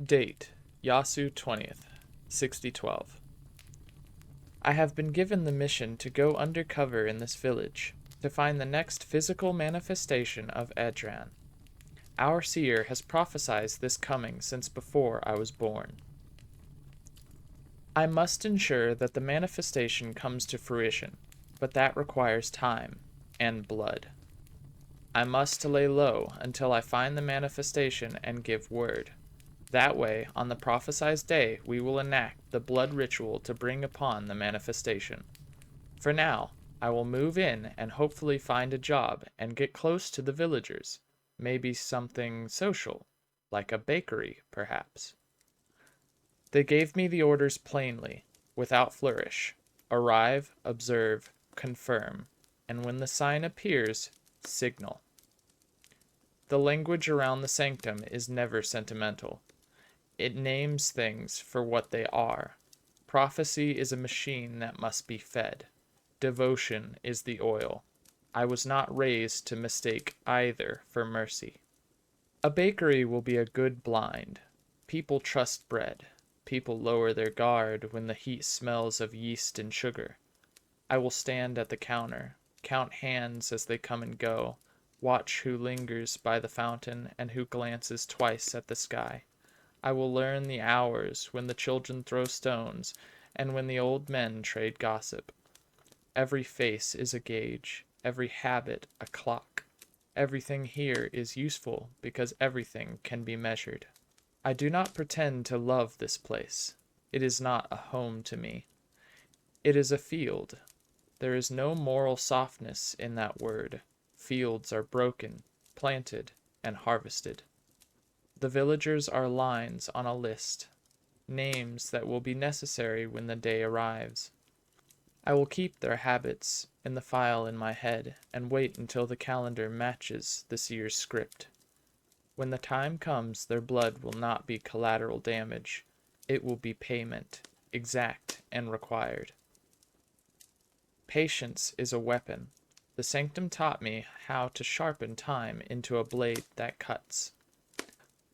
Date, Yasu 20th, 6012. I have been given the mission to go undercover in this village, to find the next physical manifestation of Edran. Our seer has prophesied this coming since before I was born. I must ensure that the manifestation comes to fruition, but that requires time and blood. I must lay low until I find the manifestation and give word. That way, on the prophesied day, we will enact the blood ritual to bring upon the manifestation. For now, I will move in and hopefully find a job and get close to the villagers. Maybe something social, like a bakery, perhaps. They gave me the orders plainly, without flourish. Arrive, observe, confirm, and when the sign appears, signal. The language around the sanctum is never sentimental. It names things for what they are. Prophecy is a machine that must be fed. Devotion is the oil. I was not raised to mistake either for mercy. A bakery will be a good blind. People trust bread. People lower their guard when the heat smells of yeast and sugar. I will stand at the counter, count hands as they come and go, watch who lingers by the fountain and who glances twice at the sky. I will learn the hours when the children throw stones and when the old men trade gossip. Every face is a gauge, every habit a clock. Everything here is useful because everything can be measured. I do not pretend to love this place. It is not a home to me. It is a field. There is no moral softness in that word. Fields are broken, planted, and harvested. The villagers are lines on a list, names that will be necessary when the day arrives. I will keep their habits in the file in my head and wait until the calendar matches this year's script. When the time comes, their blood will not be collateral damage. It will be payment, exact and required. Patience is a weapon. The sanctum taught me how to sharpen time into a blade that cuts.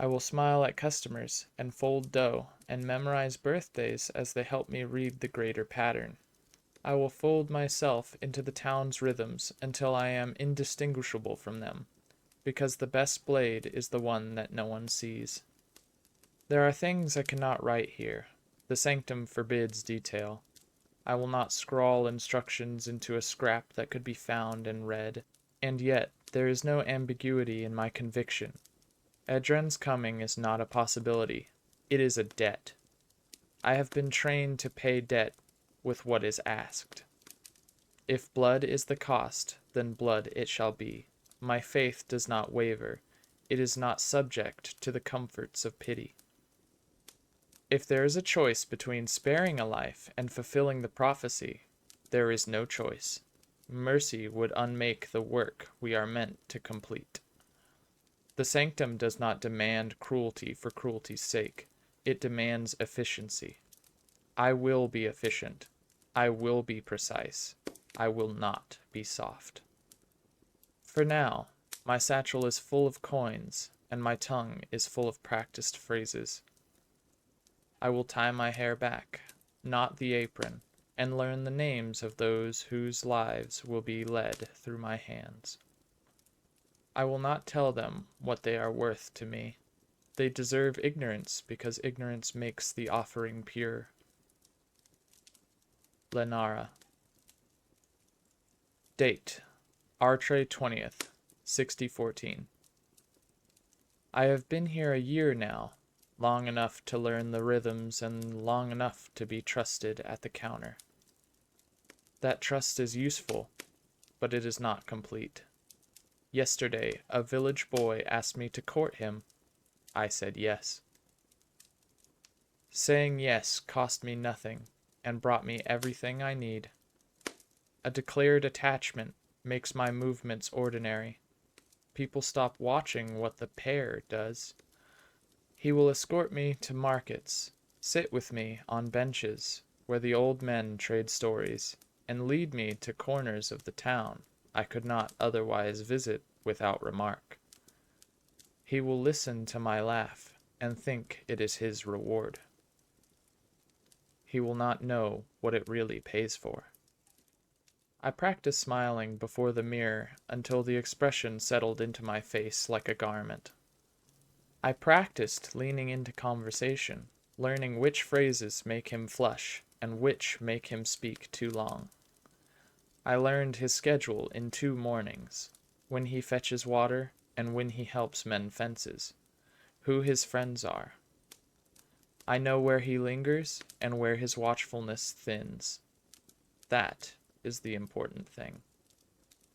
I will smile at customers and fold dough and memorize birthdays as they help me read the greater pattern. I will fold myself into the town's rhythms until I am indistinguishable from them, because the best blade is the one that no one sees. There are things I cannot write here. The sanctum forbids detail. I will not scrawl instructions into a scrap that could be found and read, and yet there is no ambiguity in my conviction. Edren's coming is not a possibility. It is a debt. I have been trained to pay debt with what is asked. If blood is the cost, then blood it shall be. My faith does not waver. It is not subject to the comforts of pity. If there is a choice between sparing a life and fulfilling the prophecy, there is no choice. Mercy would unmake the work we are meant to complete. The sanctum does not demand cruelty for cruelty's sake. It demands efficiency. I will be efficient. I will be precise. I will not be soft. For now, my satchel is full of coins, and my tongue is full of practiced phrases. I will tie my hair back, knot the apron, and learn the names of those whose lives will be led through my hands. I will not tell them what they are worth to me. They deserve ignorance because ignorance makes the offering pure. Lenara. Date, Artre 20th, 6014. I have been here a year now, long enough to learn the rhythms and long enough to be trusted at the counter. That trust is useful, but it is not complete. Yesterday, a village boy asked me to court him. I said yes. Saying yes cost me nothing and brought me everything I need. A declared attachment makes my movements ordinary. People stop watching what the pair does. He will escort me to markets, sit with me on benches where the old men trade stories, and lead me to corners of the town I could not otherwise visit without remark. He will listen to my laugh and think it is his reward. He will not know what it really pays for. I practiced smiling before the mirror until the expression settled into my face like a garment. I practiced leaning into conversation, learning which phrases make him flush and which make him speak too long. I learned his schedule in 2 mornings, when he fetches water and when he helps mend fences, who his friends are. I know where he lingers and where his watchfulness thins. That is the important thing.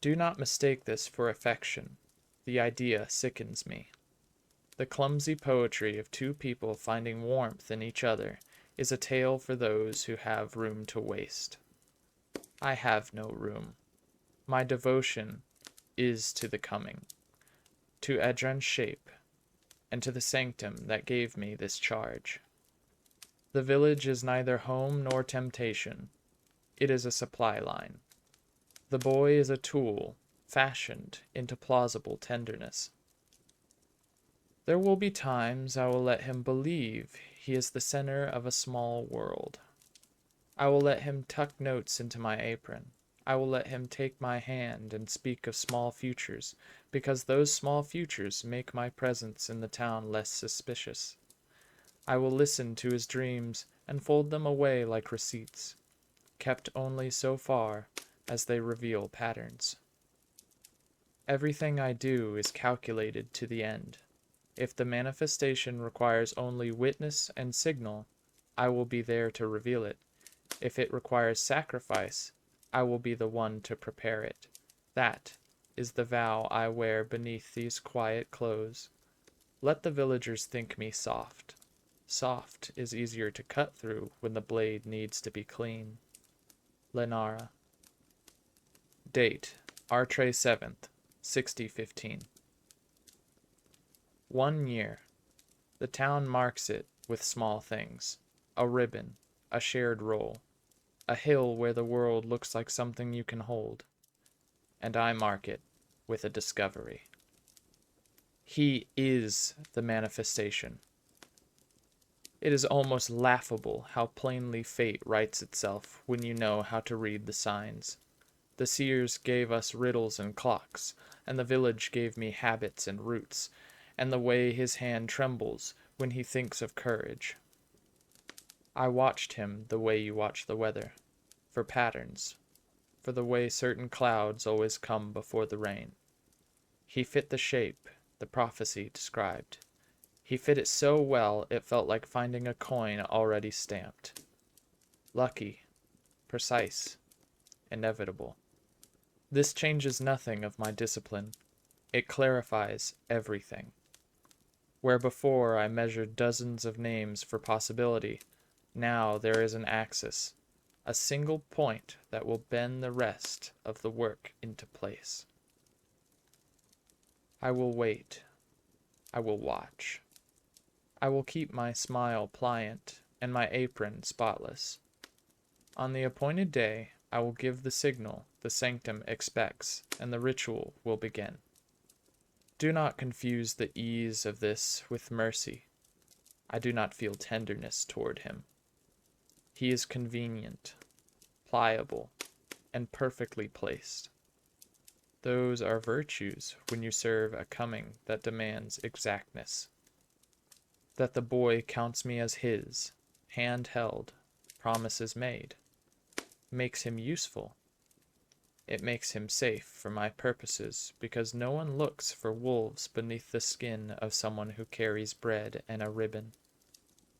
Do not mistake this for affection. The idea sickens me. The clumsy poetry of 2 people finding warmth in each other is a tale for those who have room to waste. I have no room. My devotion is to the coming, to Edron's shape, and to the sanctum that gave me this charge. The village is neither home nor temptation. It is a supply line. The boy is a tool fashioned into plausible tenderness. There will be times I will let him believe he is the center of a small world. I will let him tuck notes into my apron. I will let him take my hand and speak of small futures, because those small futures make my presence in the town less suspicious. I will listen to his dreams and fold them away like receipts, kept only so far as they reveal patterns. Everything I do is calculated to the end. If the manifestation requires only witness and signal, I will be there to reveal it. If it requires sacrifice, I will be the one to prepare it. That is the vow I wear beneath these quiet clothes. Let the villagers think me soft. Soft is easier to cut through when the blade needs to be clean. Lenara. Date, Artre 7th, 6015. 1 year. The town marks it with small things. A ribbon, a shared roll, a hill where the world looks like something you can hold. And I mark it with a discovery. He is the manifestation. It is almost laughable how plainly fate writes itself when you know how to read the signs. The seers gave us riddles and clocks, and the village gave me habits and roots, and the way his hand trembles when he thinks of courage. I watched him the way you watch the weather, for patterns, for the way certain clouds always come before the rain. He fit the shape the prophecy described. He fit it so well it felt like finding a coin already stamped. Lucky, precise, inevitable. This changes nothing of my discipline. It clarifies everything. Where before I measured dozens of names for possibility, now there is an axis, a single point that will bend the rest of the work into place. I will wait. I will watch. I will keep my smile pliant and my apron spotless. On the appointed day, I will give the signal the sanctum expects, and the ritual will begin. Do not confuse the ease of this with mercy. I do not feel tenderness toward him. He is convenient, pliable, and perfectly placed. Those are virtues when you serve a coming that demands exactness. That the boy counts me as his, hand held, promises made, makes him useful. It makes him safe for my purposes, because no one looks for wolves beneath the skin of someone who carries bread and a ribbon.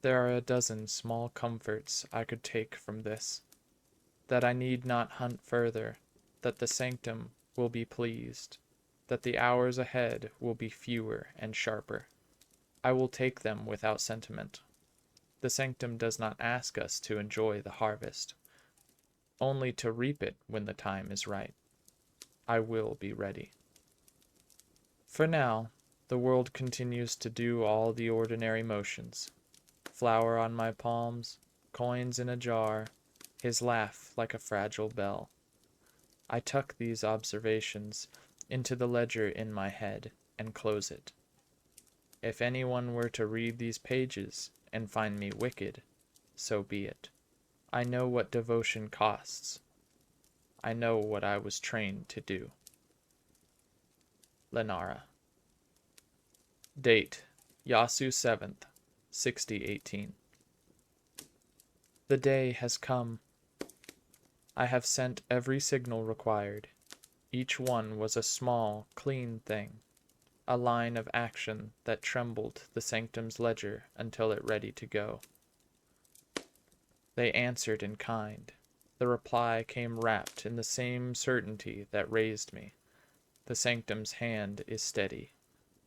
There are a dozen small comforts I could take from this. That I need not hunt further, that the sanctum will be pleased, that the hours ahead will be fewer and sharper. I will take them without sentiment. The sanctum does not ask us to enjoy the harvest, only to reap it when the time is right. I will be ready. For now, the world continues to do all the ordinary motions. Flour on my palms, coins in a jar, his laugh like a fragile bell. I tuck these observations into the ledger in my head and close it. If anyone were to read these pages and find me wicked, so be it. I know what devotion costs. I know what I was trained to do. Lenara. Date: Yasu 7th, 6018. The day has come. I have sent every signal required. Each one was a small, clean thing, a line of action that trembled the sanctum's ledger until it ready to go. They answered in kind. The reply came wrapped in the same certainty that raised me. The sanctum's hand is steady.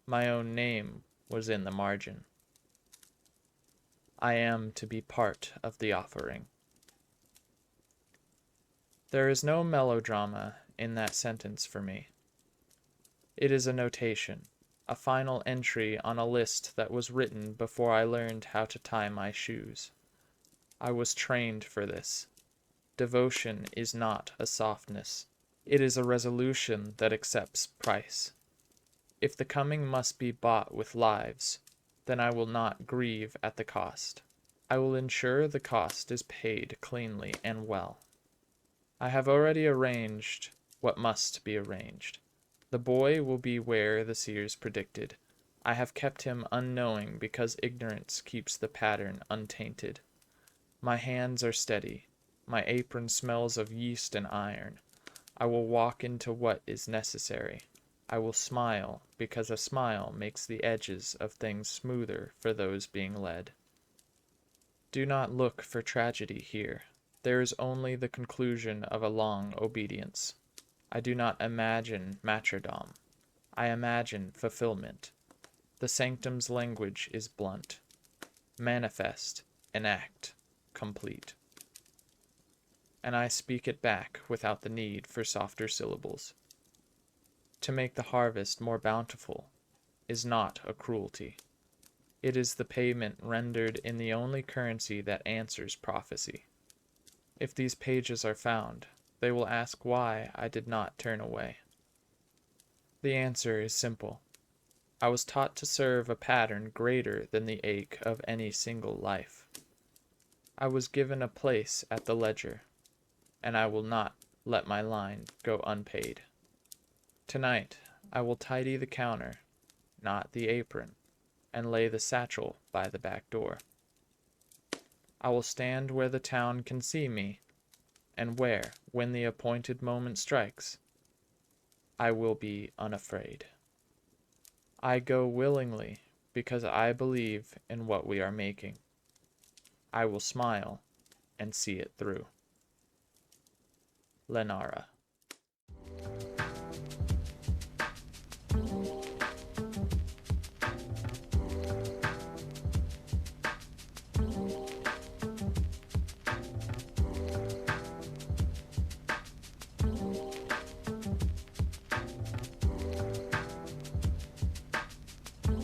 My own name was in the margin. I am to be part of the offering. There is no melodrama in that sentence for me. It is a notation, a final entry on a list that was written before I learned how to tie my shoes. I was trained for this. Devotion is not a softness. It is a resolution that accepts price. If the coming must be bought with lives, then I will not grieve at the cost. I will ensure the cost is paid cleanly and well. I have already arranged what must be arranged. The boy will be where the seers predicted. I have kept him unknowing because ignorance keeps the pattern untainted. My hands are steady. My apron smells of yeast and iron. I will walk into what is necessary. I will smile because a smile makes the edges of things smoother for those being led. Do not look for tragedy here. There is only the conclusion of a long obedience. I do not imagine martyrdom. I imagine fulfillment. The sanctum's language is blunt. Manifest, enact, complete. And I speak it back without the need for softer syllables. To make the harvest more bountiful is not a cruelty. It is the payment rendered in the only currency that answers prophecy. If these pages are found, they will ask why I did not turn away. The answer is simple. I was taught to serve a pattern greater than the ache of any single life. I was given a place at the ledger, and I will not let my line go unpaid. Tonight, I will tidy the counter, not the apron, and lay the satchel by the back door. I will stand where the town can see me, and where, when the appointed moment strikes, I will be unafraid. I go willingly because I believe in what we are making. I will smile and see it through. Lenara.